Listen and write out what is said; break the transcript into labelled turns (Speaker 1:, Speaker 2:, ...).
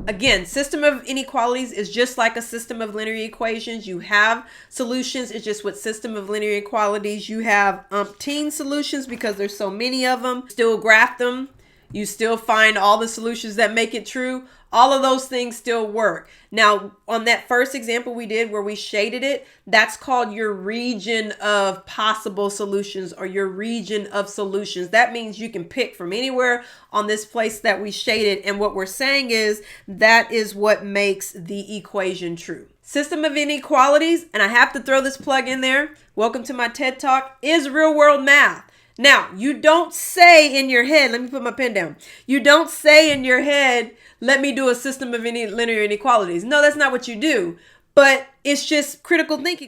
Speaker 1: Again, system of inequalities is just like a system of linear equations. You have solutions. It's just with system of linear equalities, you have umpteen solutions because there's so many of them. Still graph them. You still find all the solutions that make it true. All of those things still work. Now, on that first example we did where we shaded it, that's called your region of possible solutions or your region of solutions. That means you can pick from anywhere on this place that we shaded. And what we're saying is that is what makes the equation true. System of inequalities, and I have to throw this plug in there. Welcome to my TED Talk, is real world math. Now, you don't say in your head, let me put my pen down. You don't say in your head, let me do a system of any linear inequalities. No, that's not what you do. But it's just critical thinking.